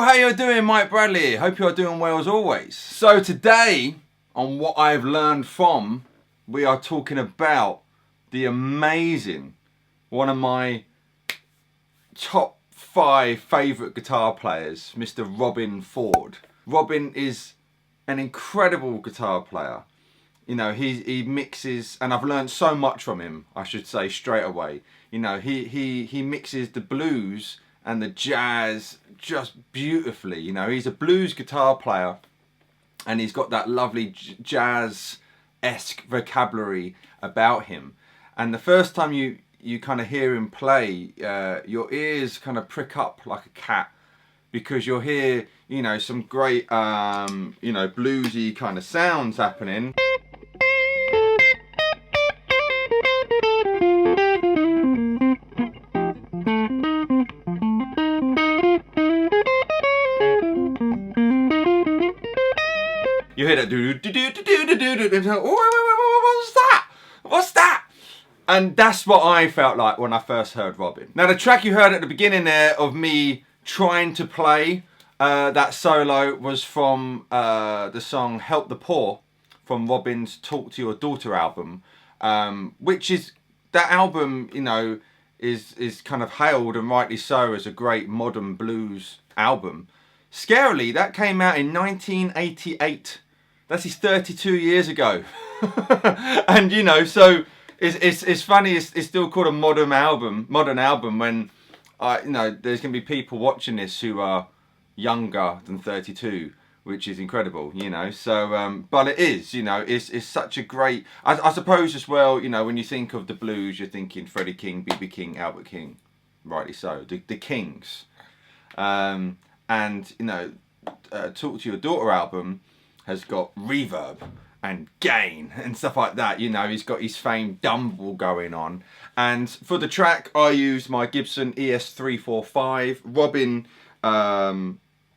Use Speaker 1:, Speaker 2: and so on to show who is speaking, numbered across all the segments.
Speaker 1: how you're doing? Mike Bradley. Hope you're doing well as always. So today, on What I've Learned From, we are talking about the amazing, one of my top 5 favourite guitar players, Mr. Robben Ford. Robben is an incredible guitar player. You know, he mixes, and I've learned so much from him, I should say, straight away. You know, he mixes the blues and the jazz just beautifully. You know, he's a blues guitar player and he's got that lovely jazz-esque vocabulary about him. And the first time you kind of hear him play, your ears kind of prick up like a cat, because you'll hear, you know, some great, you know, bluesy kind of sounds happening. You hear that what's that? What's that? And that's what I felt like when I first heard Robben. Now the track you heard at the beginning there of me trying to play that solo was from the song Help the Poor from Robben's Talk to Your Daughter album, which is, that album, you know, is kind of hailed, and rightly so, as a great modern blues album. Scarily, that came out in 1988. That's 32 years ago. And you know, so it's funny, it's still called a modern album when you know, there's gonna be people watching this who are younger than 32, which is incredible, you know. So but it is, you know, it's such a great, I suppose as well, you know, when you think of the blues, you're thinking Freddie King, B.B. King, Albert King, rightly so, the Kings. And you know, Talk to Your Daughter album has got reverb and gain and stuff like that. You know, he's got his famed dumble going on. And for the track, I used my Gibson ES345. Robben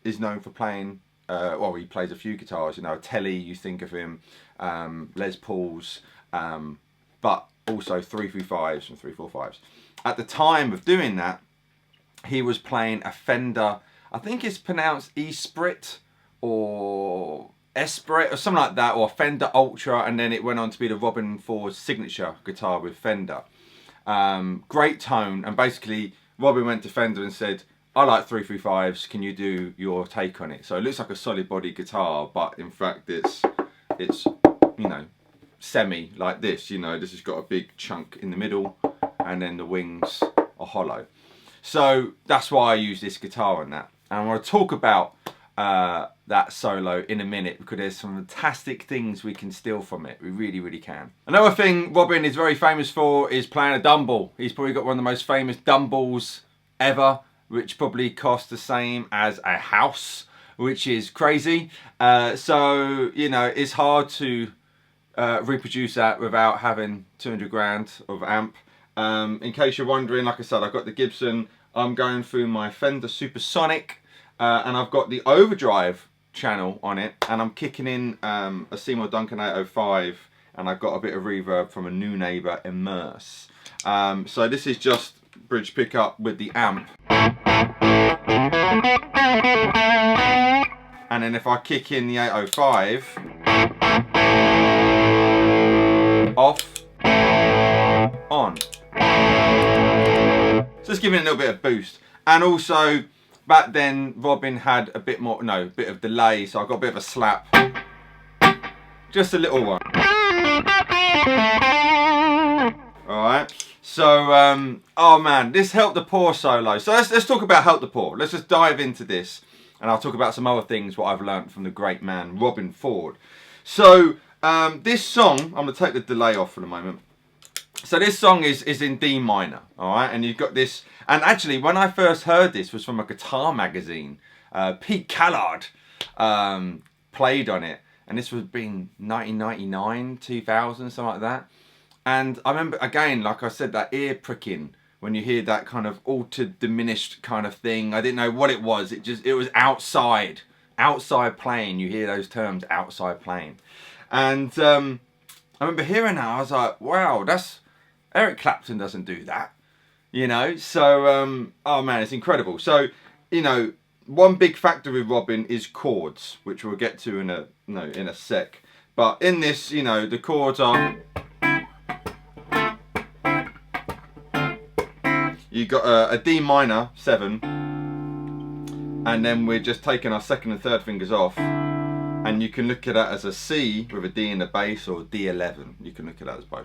Speaker 1: is known for playing, well, he plays a few guitars, you know, Telly, you think of him, Les Pauls, but also 335s and 345s. At the time of doing that, he was playing a Fender, I think it's pronounced Esprit or Esprit or something like that, or Fender Ultra, and then it went on to be the Robben Ford signature guitar with Fender. Great tone, and basically Robben went to Fender and said, I like 335s, can you do your take on it? So it looks like a solid body guitar, but in fact it's you know, semi like this. You know, this has got a big chunk in the middle and then the wings are hollow. So that's why I use this guitar on that. And I want to talk about that solo in a minute, because there's some fantastic things we can steal from it. We really, really can. Another thing Robben is very famous for is playing a dumble. He's probably got one of the most famous dumbles ever, which probably costs the same as a house, which is crazy. So, you know, it's hard to reproduce that without having 200 grand of amp. In case you're wondering, like I said, I've got the Gibson. I'm going through my Fender Supersonic, and I've got the overdrive channel on it, and I'm kicking in a Seymour Duncan 805, and I've got a bit of reverb from a New Neighbour Immerse. So this is just bridge pickup with the amp. And then if I kick in the 805, off, on. So it's giving it a little bit of boost. And also, back then, Robben had a bit more, no, bit of delay, so I got a bit of a slap. Just a little one. Alright, so, oh man, this Help the Poor solo. So let's talk about Help the Poor. Let's just dive into this, and I'll talk about some other things, what I've learned from the great man, Robben Ford. So, this song, I'm going to take the delay off for the moment. So this song is in D minor, alright, and you've got this, and actually when I first heard this was from a guitar magazine. Pete Callard played on it, and this was being 1999, 2000, something like that. And I remember, again, like I said, that ear pricking when you hear that kind of altered, diminished kind of thing. I didn't know what it was. It was outside playing. You hear those terms, outside playing. And I remember hearing that, I was like, wow, that's, Eric Clapton doesn't do that, you know. So, oh man, it's incredible. So, you know, one big factor with Robben is chords, which we'll get to in a sec. But in this, you know, the chords are. You got a D minor 7, and then we're just taking our second and third fingers off, and you can look at that as a C with a D in the bass, or D11. You can look at that as both.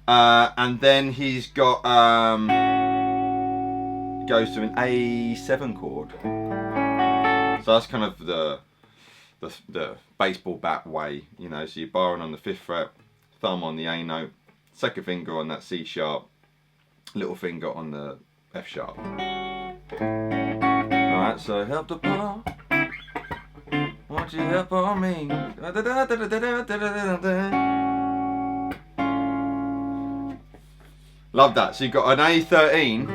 Speaker 1: And then he's got goes to an A7 chord. So that's kind of the baseball bat way, you know. So you're barring on the 5th fret, thumb on the A note, second finger on that C sharp, little finger on the F sharp. Alright, so help the poor, won't you help on me? Love that. So you've got an A13,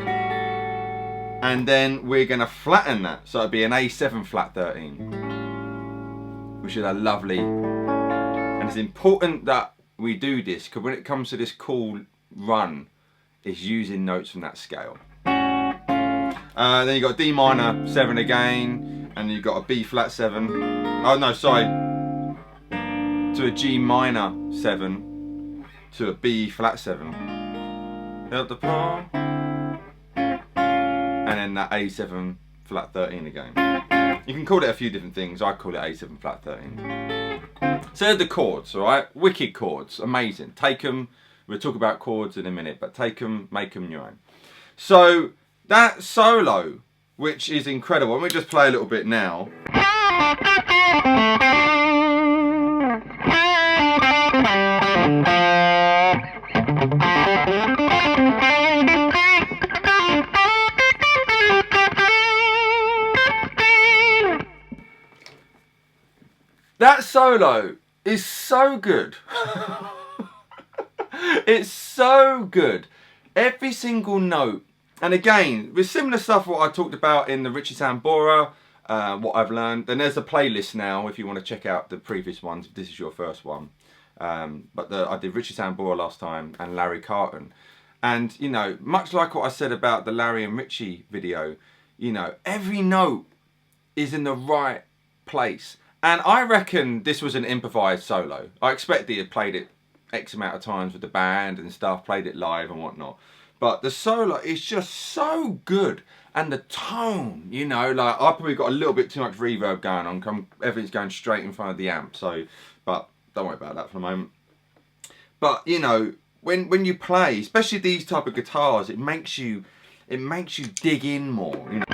Speaker 1: and then we're going to flatten that. So it'll be an A7 flat 13, which is a lovely, and it's important that we do this, because when it comes to this cool run, it's using notes from that scale. Then you've got D minor 7 again, and you've got a B flat 7. Oh no, sorry. To a G minor 7, to a B flat 7. Help the poor. And then that A7 flat 13 again. You can call it a few different things. I call it A7 flat 13. So the chords, alright? Wicked chords, amazing. Take them, we'll talk about chords in a minute, but take them, make them your own. So that solo, which is incredible, let me just play a little bit now. That solo is so good. It's so good. Every single note. And again, with similar stuff what I talked about in the Richie Sambora, what I've learned. And there's a playlist now if you want to check out the previous ones, if this is your first one. But I did Richie Sambora last time and Larry Carton. And, you know, much like what I said about the Larry and Richie video, you know, every note is in the right place. And I reckon this was an improvised solo. I expect he had played it X amount of times with the band and stuff, played it live and whatnot. But the solo is just so good. And the tone, you know, like I probably got a little bit too much reverb going on. Everything's going straight in front of the amp. So, but don't worry about that for the moment. But, you know, when you play, especially these type of guitars, it makes you dig in more, you know.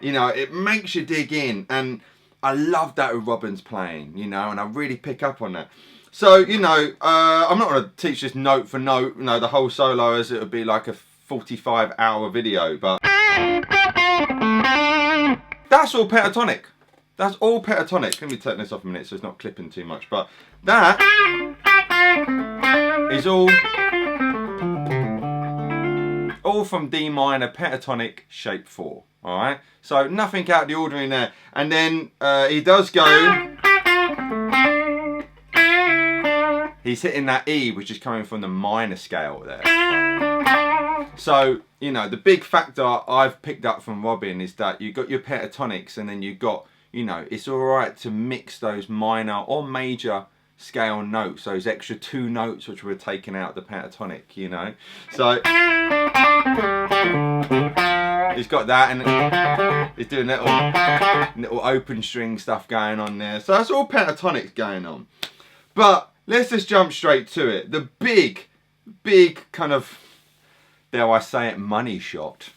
Speaker 1: You know, it makes you dig in, and I love that with Robben's playing, you know, and I really pick up on that. So, you know, I'm not going to teach this note for note, you know, the whole solo, as it would be like a 45-hour video, but that's all pentatonic. That's all pentatonic. Let me take this off a minute so it's not clipping too much, but that is all from D minor pentatonic shape 4. Alright, so nothing out of the ordinary there. And then he does go, he's hitting that E, which is coming from the minor scale there. So, you know, the big factor I've picked up from Robben is that you've got your pentatonics, and then you've got, you know, it's alright to mix those minor or major scale notes, those extra 2 notes which were taken out of the pentatonic, you know. So he's got that, and he's doing little open string stuff going on there. So that's all pentatonics going on. But let's just jump straight to it. The big kind of, dare I say it, money shot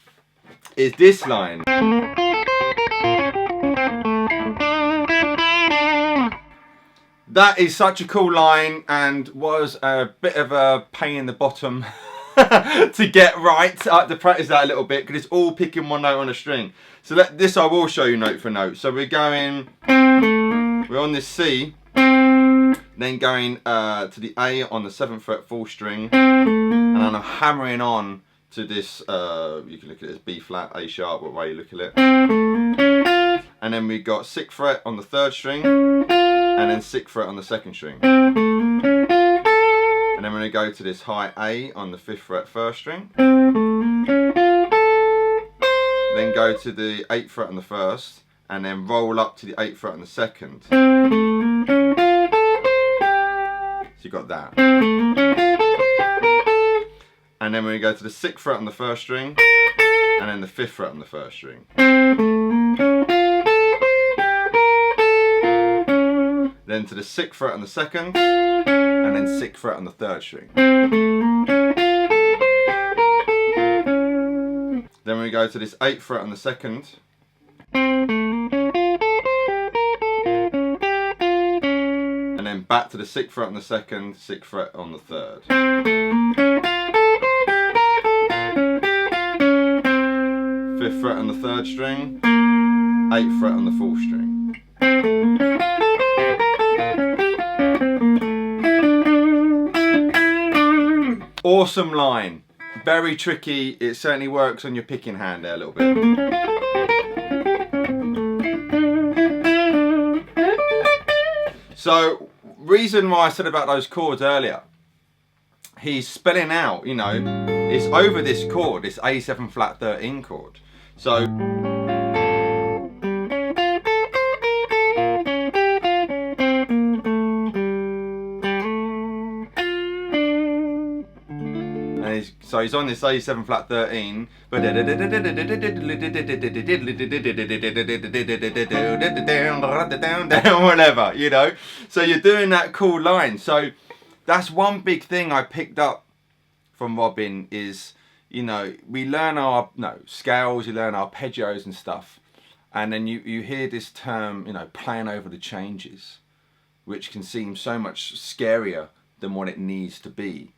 Speaker 1: is this line. That is such a cool line, and was a bit of a pain in the bottom to get right. I had to practice that a little bit because it's all picking one note on a string. So this I will show you note for note. So we're on this C, then going to the A on the 7th fret full string, and I'm hammering on to this, you can look at it as B flat, A sharp, what way you look at it. And then we got 6th fret on the 3rd string, and then 6th fret on the 2nd string. And then we're going to go to this high A on the 5th fret 1st string. Then go to the 8th fret on the 1st, and then roll up to the 8th fret on the 2nd. So you got that. And then we go to the 6th fret on the 1st string, and then the 5th fret on the 1st string. Then to the 6th fret on the 2nd, and then 6th fret on the 3rd string. Then we go to this 8th fret on the 2nd, and then back to the 6th fret on the 2nd, 6th fret on the 3rd. 5th fret on the 3rd string, 8th fret on the 4th string. Awesome line. Very tricky. It certainly works on your picking hand there a little bit. So, reason why I said about those chords earlier, he's spelling out, you know, it's over this chord, this A7 flat 13 chord. So, so he's on this A7 flat 13, whatever, you know. So you're doing that cool line. So that's one big thing I picked up from Robben is, you know, we learn our scales, you learn arpeggios and stuff, and then you hear this term, you know, playing over the changes, which can seem so much scarier than what it needs to be.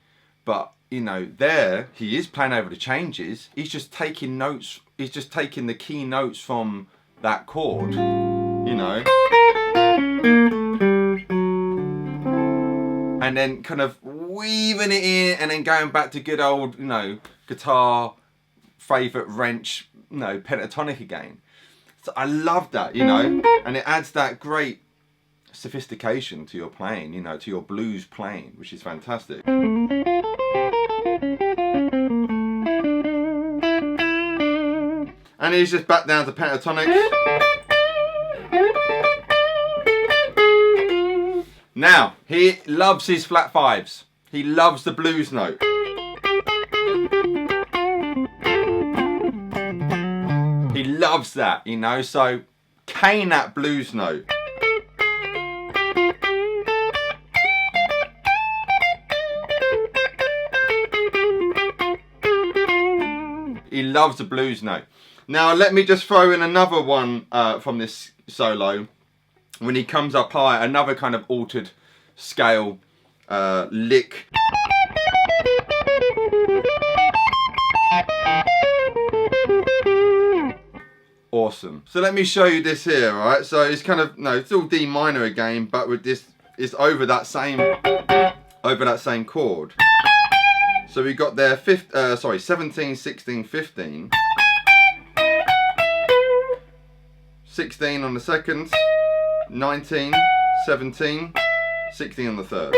Speaker 1: But you know, there he is playing over the changes. He's just taking notes. He's just taking the key notes from that chord, you know, and then kind of weaving it in, and then going back to good old, you know, guitar favourite wrench, you know, pentatonic again. So I love that, you know, and it adds that great sophistication to your playing, you know, to your blues playing, which is fantastic. And he's just back down to pentatonics. Now, he loves his flat fives. He loves the blues note. He loves that, you know, so cane that blues note. He loves the blues note. Now let me just throw in another one from this solo. When he comes up high, another kind of altered scale lick. Awesome. So let me show you this here, alright? So it's kind of, no, it's all D minor again, but with this, it's over that same chord. So we got there 17, 16, 15. 16 on the 2nd, 19, 17, 16 on the 3rd.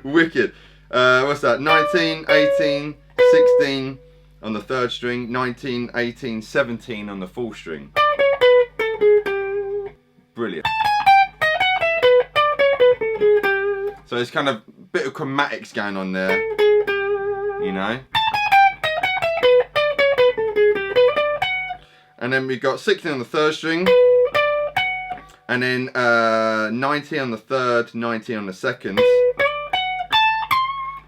Speaker 1: Wicked. What's that? 19, 18, 16 on the 3rd string, 19, 18, 17 on the 4th string. Brilliant. So there's kind of a bit of chromatics going on there, you know. And then we got 16 on the 3rd string, and then 19 on the 3rd, 19 on the 2nd,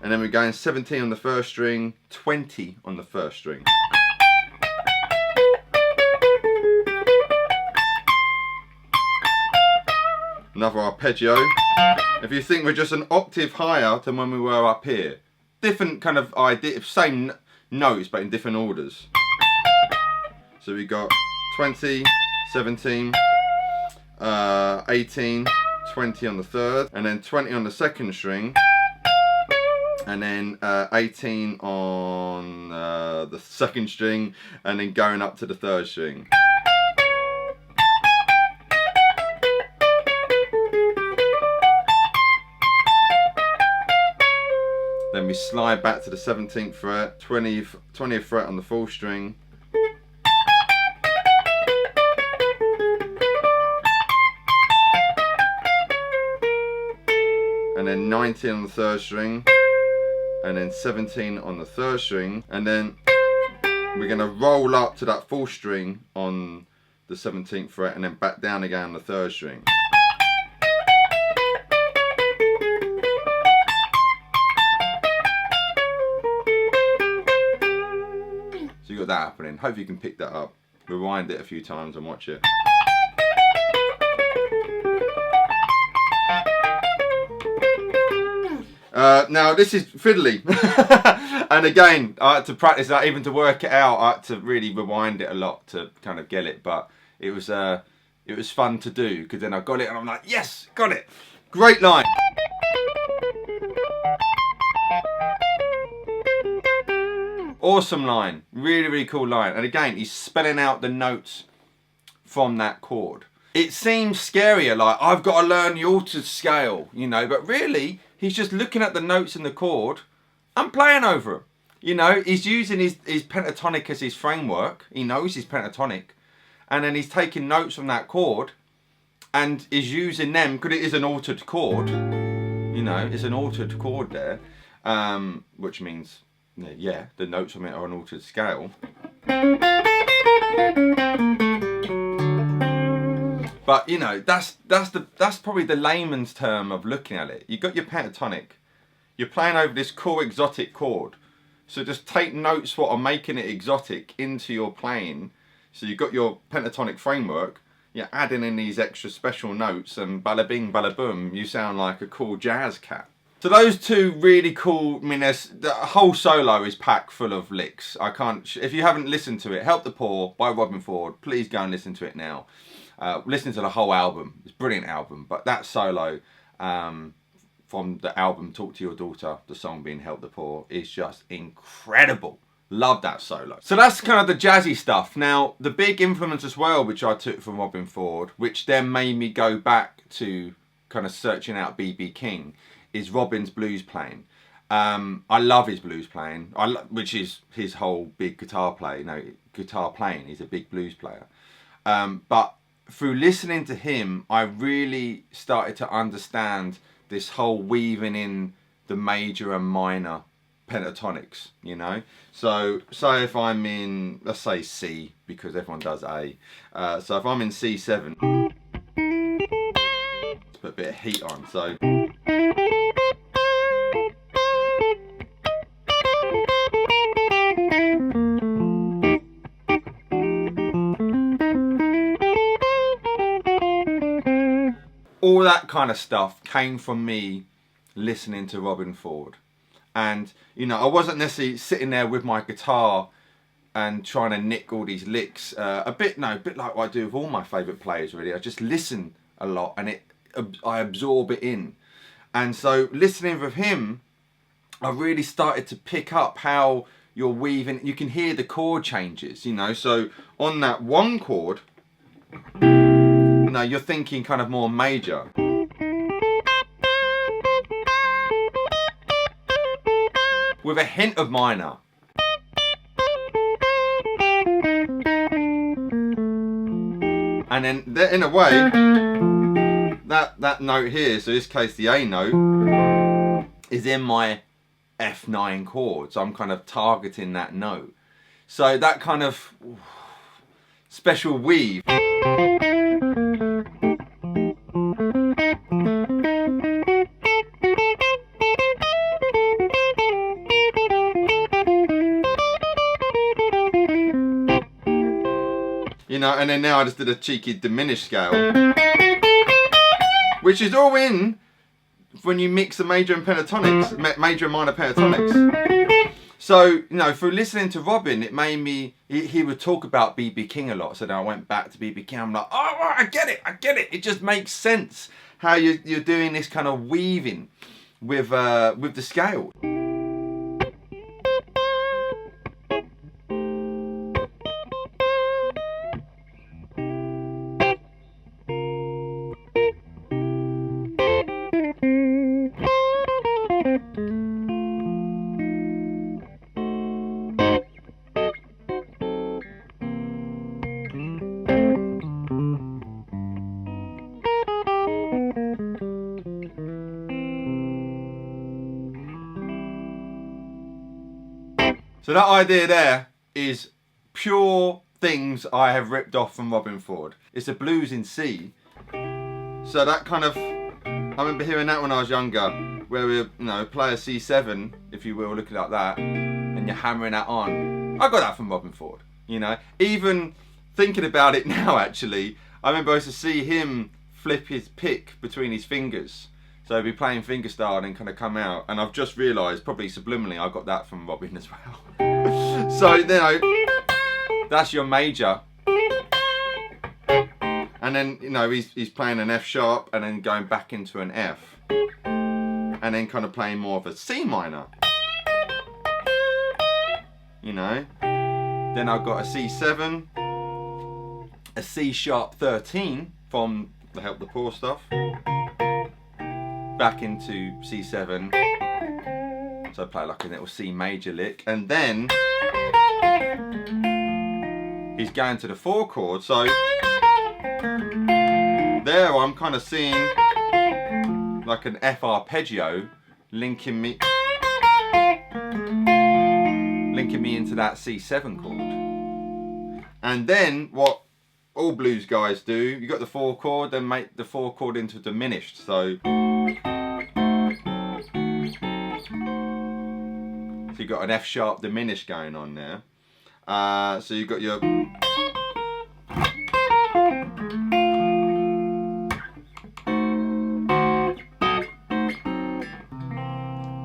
Speaker 1: and then we're going 17 on the 1st string, 20 on the 1st string. Another arpeggio. If you think we're just an octave higher than when we were up here, different kind of idea, same notes but in different orders. So we got 20, 17, 18, 20 on the 3rd, and then 20 on the 2nd string, and then 18 on the second string, and then going up to the third string. Then we slide back to the 17th fret, 20th fret on the 4th string. And then 19 on the 3rd string. And then 17 on the 3rd string. And then we're going to roll up to that 4th string on the 17th fret, and then back down again on the 3rd string. So you got that happening. Hope you can pick that up. Rewind it a few times and watch it. Now this is fiddly, and again I had to practice that, even to work it out. I had to really rewind it a lot to kind of get it, but it was fun to do, because then I got it and I'm like, yes, got it. Great line. Awesome line, really, really cool line. And again, he's spelling out the notes from that chord. It seems scarier, like I've got to learn the altered scale, you know, but really he's just looking at the notes in the chord and playing over them. You know, he's using his pentatonic as his framework. He knows his pentatonic, and then he's taking notes from that chord and is using them, because it is an altered chord. You know, it's an altered chord there, which means, yeah, the notes from it are an altered scale. But you know, that's probably the layman's term of looking at it. You've got your pentatonic, you're playing over this cool exotic chord, so just take notes what are making it exotic into your playing. So you've got your pentatonic framework, you're adding in these extra special notes, and bada bing bada boom, you sound like a cool jazz cat. So those two really cool, I mean, the whole solo is packed full of licks. I can't, if you haven't listened to it, Help the Poor by Robben Ford, please go and listen to it now. Listen to the whole album. It's a brilliant album, but that solo from the album Talk to Your Daughter, the song being Help the Poor, is just incredible. Love that solo. So that's kind of the jazzy stuff. Now, the big influence as well, which I took from Robben Ford, which then made me go back to kind of searching out B.B. King, is Robben's blues playing. I love his blues playing, which is his whole big guitar play. You know, guitar playing, he's a big blues player. But through listening to him, I really started to understand this whole weaving in the major and minor pentatonics, you know. So if I'm in, let's say C, because everyone does A. So if I'm in C7, let's put a bit of heat on. So all that kind of stuff came from me listening to Robben Ford. And, you know, I wasn't necessarily sitting there with my guitar and trying to nick all these licks. A bit like what I do with all my favourite players, really. I just listen a lot, and I absorb it in. And so listening with him, I really started to pick up how you're weaving. You can hear the chord changes, you know. So on that one chord, you know, you're thinking kind of more major. With a hint of minor. And then in a way, that note here, so in this case the A note, is in my F9 chord. So I'm kind of targeting that note. So that kind of special weave. You know, and then now I just did a cheeky diminished scale, which is all in when you mix the major and pentatonics, major and minor pentatonics. So, you know, through listening to Robben, it made me, he would talk about B.B. King a lot. So then I went back to B.B. King. I'm like, oh, I get it. It just makes sense how you're doing this kind of weaving with the scale. So that idea there is pure things I have ripped off from Robben Ford. It's a blues in C. So that kind of, I remember hearing that when I was younger, where we, play a C7, if you will, look it like that, and you're hammering that on. I got that from Robben Ford, Even thinking about it now, actually, I remember I used to see him flip his pick between his fingers. So he'd be playing fingerstyle and kind of come out, and I've just realised, probably subliminally, I got that from Robben as well. So, that's your major. And then, he's playing an F sharp and then going back into an F. And then kind of playing more of a C minor. Then I've got a C7, a C sharp 13 from the Help the Poor stuff. Back into C7. So I play like a little C major lick. And then he's going to the 4 chord. So there I'm kind of seeing like an F arpeggio linking me into that C7 chord. And then what all blues guys do, you got the 4 chord, then make the 4 chord into diminished. So you've got an F sharp diminished going on there. So you've got your go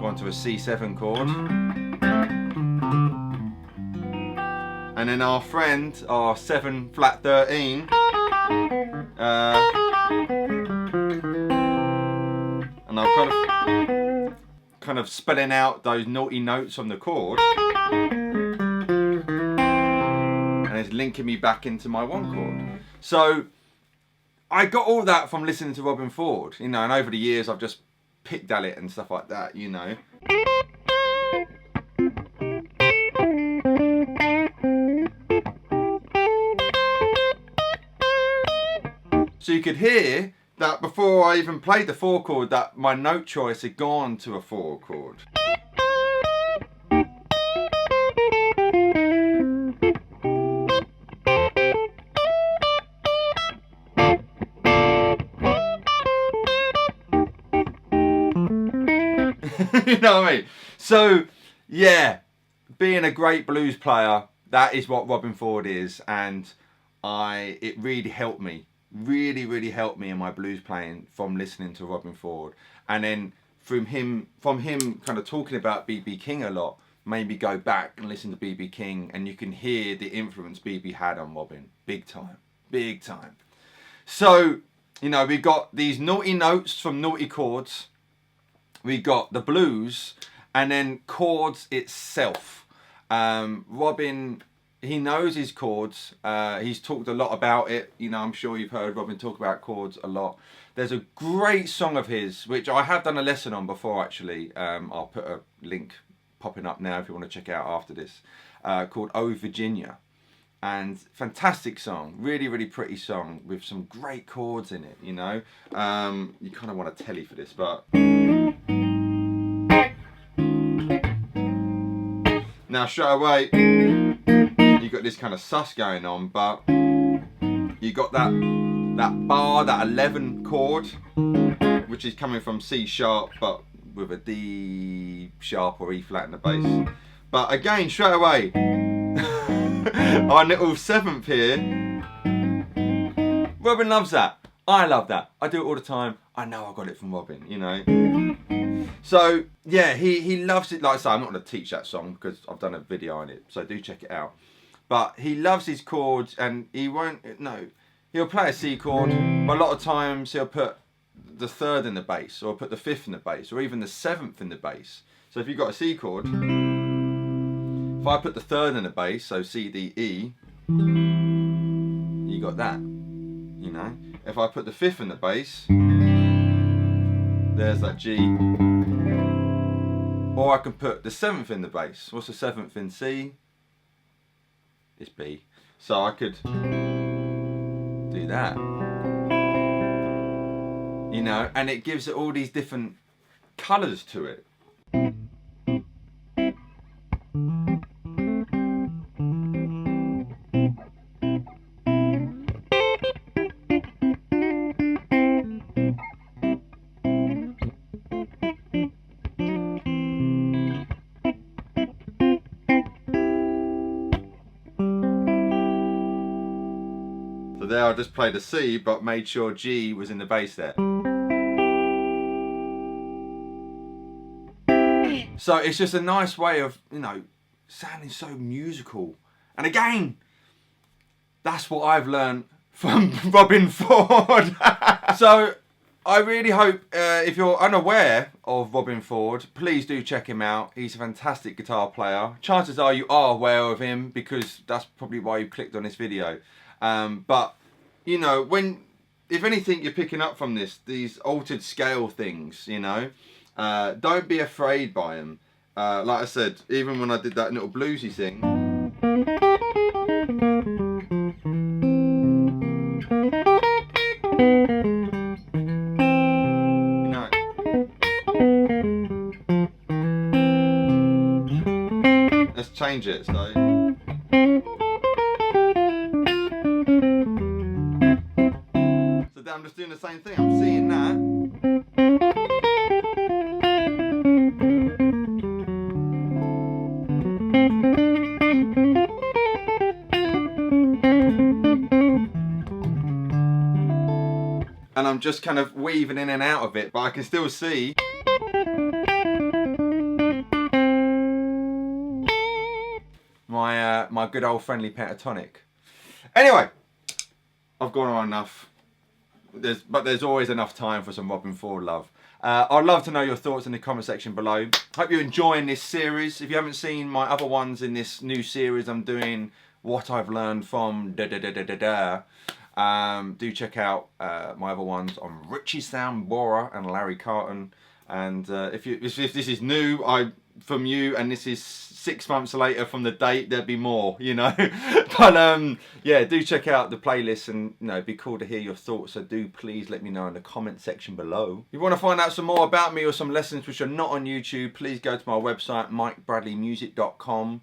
Speaker 1: on to a C7 chord. And then our friend, our 7 flat 13, and I'm kind of spelling out those naughty notes on the chord, and it's linking me back into my 1 chord. So I got all that from listening to Robben Ford, and over the years I've just picked at it and stuff like that, So you could hear that before I even played the 4 chord, that my note choice had gone to a 4 chord. You know what I mean? So, yeah, being a great blues player, that is what Robben Ford is, and it really helped me. Really helped me in my blues playing from listening to Robben Ford. And then from him kind of talking about B.B. King a lot, made me go back and listen to B.B. King, and you can hear the influence B.B. had on Robben. Big time. So, we got these naughty notes from naughty chords, we got the blues, and then chords itself. Robben, he knows his chords. He's talked a lot about it. I'm sure you've heard Robben talk about chords a lot. There's a great song of his, which I have done a lesson on before, actually. I'll put a link popping up now if you want to check it out after this, called Oh Virginia. And fantastic song, really pretty song with some great chords in it, You kind of want a telly for this, but... Now straight away, you got this kind of sus going on, but you got that bar, that 11 chord, which is coming from C sharp, but with a D sharp or E flat in the bass. But again, straight away, our little 7th here, Robben loves that. I love that. I do it all the time. I know I got it from Robben, So, yeah, he loves it. Like I say, I'm not going to teach that song because I've done a video on it, so do check it out. But he loves his chords, and he'll play a C chord, but a lot of times he'll put the 3rd in the bass, or put the 5th in the bass, or even the 7th in the bass. So if you've got a C chord, if I put the 3rd in the bass, so C, D, E, you got that, If I put the 5th in the bass, there's that G. Or I can put the 7th in the bass. What's the 7th in C? It's B. So I could do that. And it gives it all these different colours to it. So there I just played a C, but made sure G was in the bass there. So it's just a nice way of, you know, sounding so musical. And again, that's what I've learned from Robben Ford. So I really hope, if you're unaware of Robben Ford, please do check him out. He's a fantastic guitar player. Chances are you are aware of him because that's probably why you clicked on this video. But, you know, if anything you're picking up from these altered scale things, you know, don't be afraid by them. Like I said, even when I did that little bluesy thing. Let's change it, so. So I'm just doing the same thing, I'm seeing that. And I'm just kind of weaving in and out of it, but I can still see. My good old friendly pentatonic. Anyway, I've gone on enough. But there's always enough time for some Robben Ford love. I'd love to know your thoughts in the comment section below. Hope you're enjoying this series. If you haven't seen my other ones in this new series, I'm doing what I've learned from do check out my other ones on Richie Sambora and Larry Carton. And if this is new from you and this is 6 months later from the date, there'd be more, you know. But yeah, do check out the playlist, and you know, it'd be cool to hear your thoughts. So do please let me know in the comment section below. If you want to find out some more about me or some lessons which are not on YouTube, please go to my website, mikebradleymusic.com.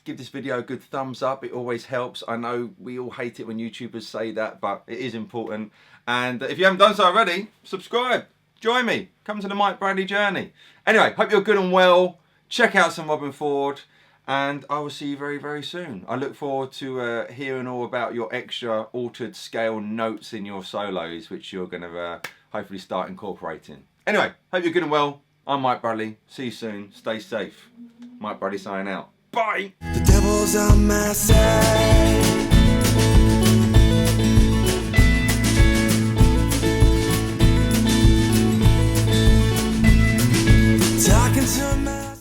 Speaker 1: Give this video a good thumbs up, it always helps. I know we all hate it when YouTubers say that, but it is important. And if you haven't done so already, subscribe. Join me. Come to the Mike Bradley journey. Anyway, hope you're good and well. Check out some Robben Ford, and I will see you very, very soon. I look forward to hearing all about your extra altered scale notes in your solos, which you're going to hopefully start incorporating. Anyway, hope you're good and well. I'm Mike Bradley. See you soon. Stay safe. Mike Bradley signing out. Bye. The devil's on my side.